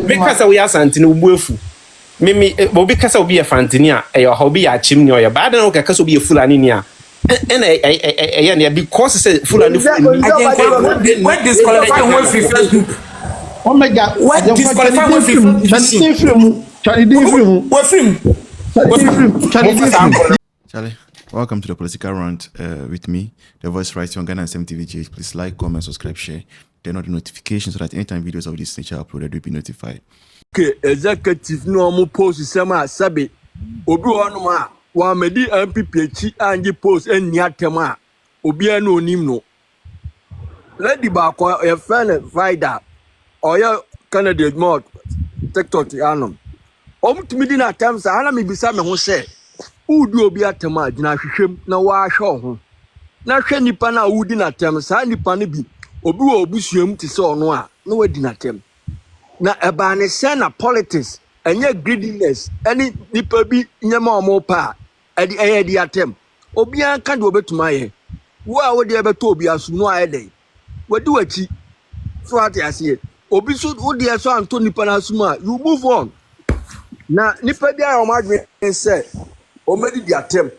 because we are something ubufu. Mimi because we be a fantinia, a hobby a chimney or a bad and okay, because we be a Fulani near. And because it's Fulani. What disqualify one first group? Oh my God! What disqualify one film? Charlie, welcome to the political rant with me, the voice right on Ghana and SMTVGH. Please like, comment, subscribe, share. Turn on the notifications so that anytime videos of this nature are uploaded, you'll be notified. Okay, executive no mo post sama sabe obi hono ma wa medi MPP chi anje post eni atema obi an onim no lady ba ko e friend Vida oya Canada mod TikTok anom omtumi di na atem sa ana me bisa me ho se udu obi atema gina hwehwem na wa hwe ho na hwe nipa na udi na atem sa nipa ne bi obi wo obusuam ti se ono a na wadi na atem na ebane na politics enye greediness any nipa bi nyema omo pa edi atem obi an ka de obetuma ye wo a wo de ebeto obi asu no ayede wadi wachi so ati ase obi so wo de so anto nipa na asuma you move on na nipa bi a o madwe se o medi di atem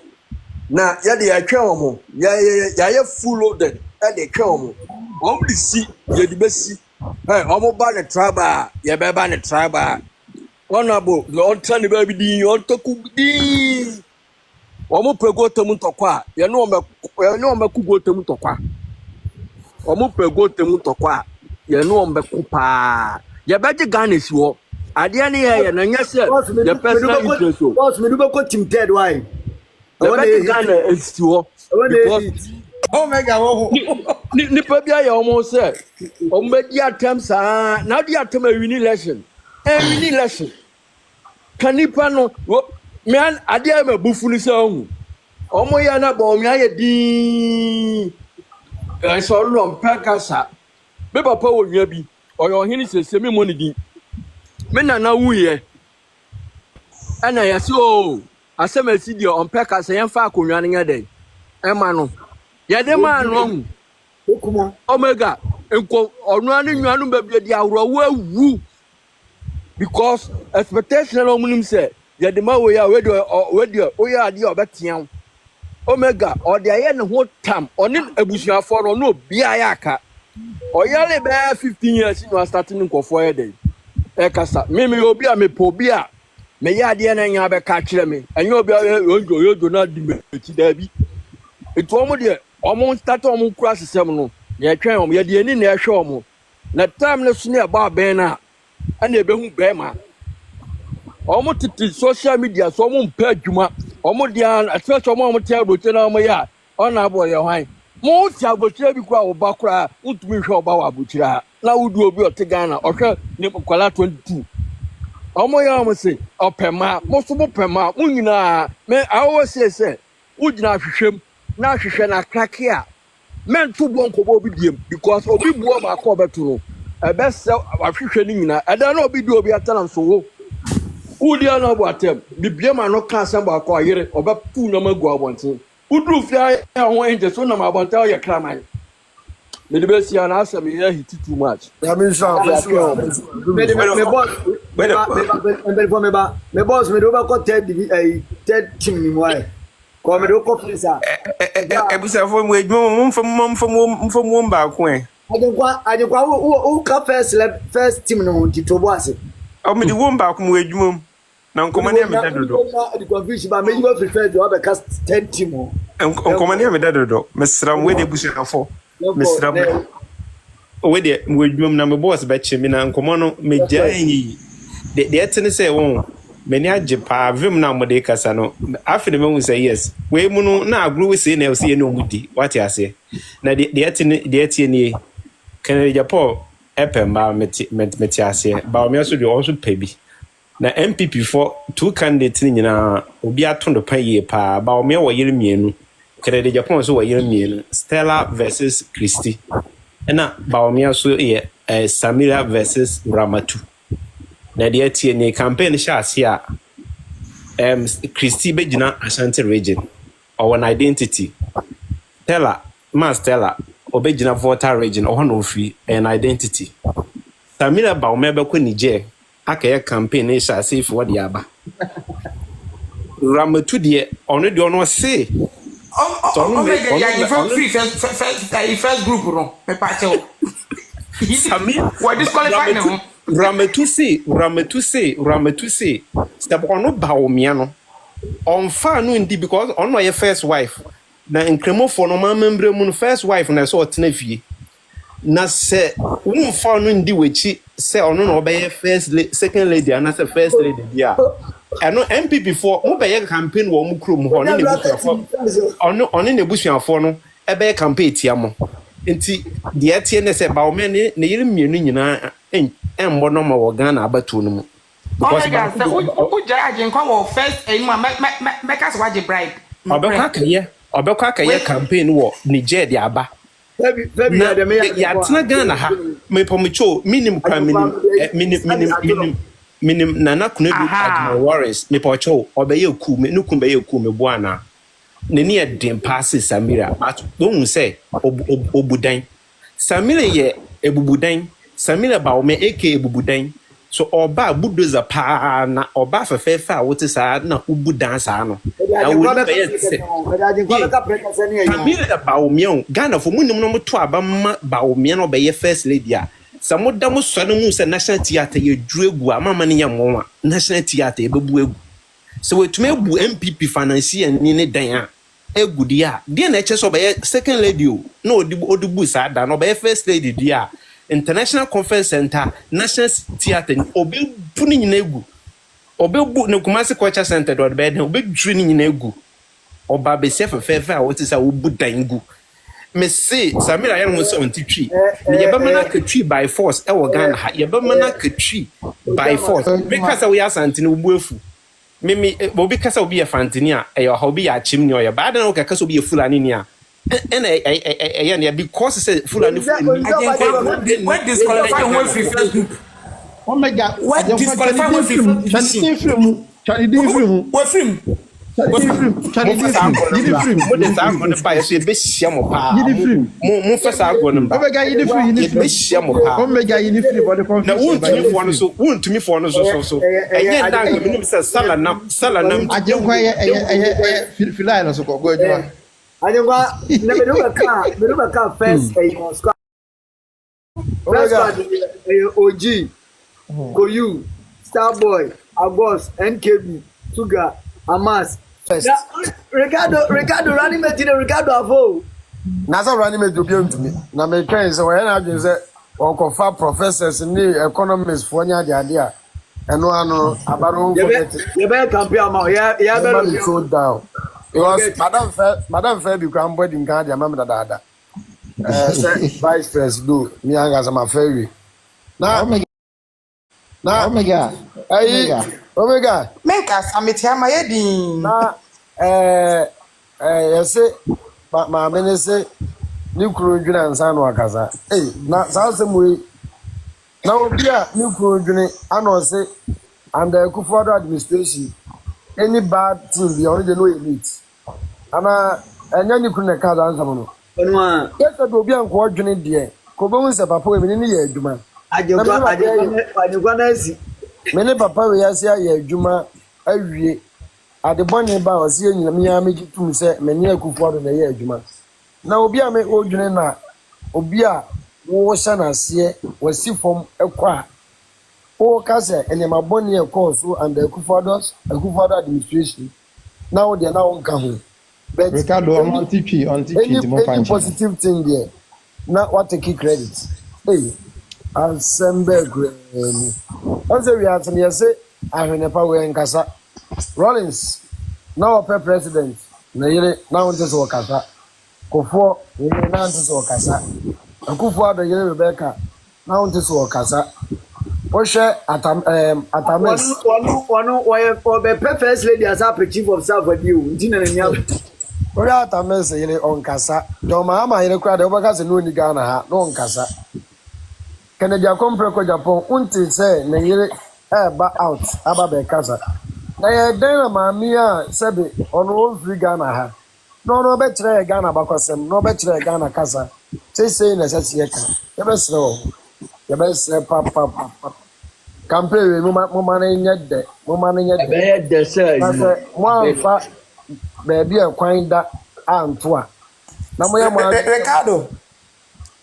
na ya de atwa omo ya full loaded e de twa omo o bi si ye di besi hey, omo ba the traba, ye be ba the traba. Honorable, Lord turn the baby di, on toku di. Omo pego temu tokwa, ye no me kugo temu tokwa. Omo pego temu tokwa, ye no me kupa. Ye be je Ghana si wo. Ade ne ye na nya se, ye personal interest o. Boss, me do go team third why? Ye be je Ghana si wo. Oh my God! Ni pebia ya omo se omo di atem sa na di atem a win election kanipa no me an ade am abufu ni se ohu omo ya na Bawumia ye din e so lo mpakasa me papa wo nwa bi oyo hini sese me money din me na wuye ana ya so asema si di mpakasa yen fa akonwa ne ngade ema no yade man wrong omega enko onu ani nwanu babia di awro wu because expectation no munim say yade ma we ya we oya ade obetian omega o de aye ne ho tam oni abusuafo no no bia AyEka oyale be 15 years no starting nkofo yede e kasa me obi a me po bi a me ya ade na nya be ka kire me enyo obi ojo na di me ti da bi eto omo de omo start omo kura sesem no ye twen omo ye de ani na ehwe omo na time na sunu e ba ben na ana ebehu be ma omo titi social media so omo mpa adwuma omo de atwetwe omo tia aboche na omo ya ona abo ye hwan mo tia aboche bi kura oba kura ntumi hwe oba wa abochira na wudu obi otegana ohwe ni kwala 22 omo ya omo se opema mo so mo pema mo nyina me awo se ugina hwehwem na hwehwe na krake a men to bon ko bo bi diem because obi buo ma ko beto no e be se ahwehwe ni nyina e da na obi di obi atalam so wo udi na bo atem bibie ma no ka asem ba ko ayere oba pu na magu abonten udru fi a ho enje so na ma abonten o ye kraman me de be si na asem ye hit too much Ya me sha me boss me do go third team ni why? Come do ko flisa. Ebusa for we from ba ko e. Ajekwa who ka first team no ti to boss. O me di won ba ko we adwuma na nkomani am da dodo. The confusion ba me you prefer to have a cast 10 team. Nkomani am da dodo. Mesram we de busa afọ. Mesram we de we adwuma na me boss ba che mi na nkomono me jai. De etene say won many age pa vim na mode kasa no afide me say yes we mu no na agro we say na say no mudi what you say na de etie ni Canada Japan epemba meti ase Bawumia so de also pay bi na MPP for two candidates ni nyina obi atondo pan ye pa Bawumia wo yere mienu Canada Japan so wo yere mienu Stella versus Christy na Bawumia so ye Samira versus Ramatu na de etie ni campaign sha ase a Christy begina Ashanti region or an identity Stella obegina voter region or no free an identity Samira Bawumia be ko Niger akɛyɛ campaign ne hyɛ ase for the aba Ramatu deɛ ɔno deɛ ɔno se first group no me pa che Samira what disqualify no Ramatu se step ɔno Bawumia no ɔmfa no ndi because ɔno yɛ first wife na nkremofo no ma membre mu no first wife na so ɔtena fie na sɛ wonfa no ndi wechi sɛ ɔno na ɔbɛyɛ second lady and as a first lady dia ɛno MPP for mo bɛyɛ campaign wɔ mo krom hɔ ɔno ne busuafo no ɛbɛyɛ campaign tia mo nti deɛ tie ne sɛ Bawumia ne yiri mienu nyinaa ɛmbɔ no ma wɔ Ghana abatu no mu because who judge nkwa wɔ first make us watch bribe ɔbɛkɔ akɛyɛ campaign wɔ Niger de aba yɛatena Ghana ha mepɔmekyɛw minim nana kuna bi Admiral Warrens mepɔkyɛw ɔbɛyɛ ku me no kum bɛyɛ ku me bo ana ne ne yɛ den paase Samira but don't say obudan Samira yɛ ebubudan Samira Bawumia aka ebubudan so oba budoza pa na oba fefefe a wote saa na ubudan saa no na wo be se Samira Bawumia Ghana fo munim no moto aba ma Bawumia no be ye first lady a samoda mo so no mu se national theatre ye dwegu amama ne yamo a national theatre e bebu egu so wetume ebu MPP financier ni ne dan a egudi a de na eche so be second lady o na odibu saa da no be first lady dia International Conference Center, National Theatre, obe puni nyinegu. Obe bu ne Kumasi Culture Center do bed, obe drini nyinegu. Oba be se fefe a wote sa obu dangu. Me say Samira yan won so on tree. Ne yeba mana ka tree by force e wo Ghana ha. Yeba mana ka tree by force. Because we asante ne obu afu. Mimi obi kasa obi e fantini a e ho obi ya chimni o ya ba na o ka kasa obi e Fulani ni a and because say Fulani what disqualify one first group Omega what disqualify one film Charlie film I never car first OG, Koyu, Starboy, Agos, NKB, Sugar, Amas. Ricardo running mate Ricardo Avo. Nasa running mate to me. Now my friends, when I just say, Uncle Fab professors in the economists for the idea. And no, about you better compare, yeah, so down. Because Madam Fair become wedding card, your mamma dada. Vice President, me as I'm a fairy. Now, Omega. make us amitia my heading say, my minister, new crew and son wakaza. Hey, now, some way. Now, dear, new crew, I know say, and the Kufuor administration. Any bad thing, the only know elite. And then you couldn't card answer. Yes, I will be on coordinate dear. Kobo is a papa in any year, Juma. I don't Many papa, we are here, Juma, every at the bonnet bar, seeing me, make it to say, many a Kufuor in the year, Juma. Now, be a me old Juna, Obia, Washana, see, was see from a qua. Oh, Casa, and my bonny course, and the Kufuor administration. Now they are now coming. But Ricardo on TP any positive thing there. Not what to keep credit. Hey, Assemble Granny. Also, we have to say, I have a power in Casa. Rollins, now a president. Now just work Casa. Kufuor, now just work Casa. Kufuor, the year Rebecca, now just work Casa. Oshe Atames. One first lady as a chief of staff with you. Oya Atames yele on kasa. Don Mahama yele kwa de obaka se no ni Ghana ha no on kasa. Kennedy akompre ko Japan unti say na yele ba out aba be kasa. Na ye den na maami a sebe ono free Ghana ha. No be kire Ghana bakosem, no be kire Ghana kasa. Say na sase ye ka. Ye be sre o. Ye be sre papa. campaign we mo na nyɛ dɛ mo ma na nyɛ dɛ ɛbɛyɛ dɛ sɛ na sɛ mo amfa baabi a kwan da anto a na mo yɛ mo Ricardo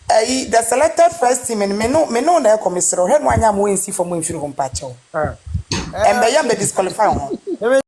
the selected first team me no na commissioner he no anya mo ensi for mo enfiri ho mpacho and be disqualify ho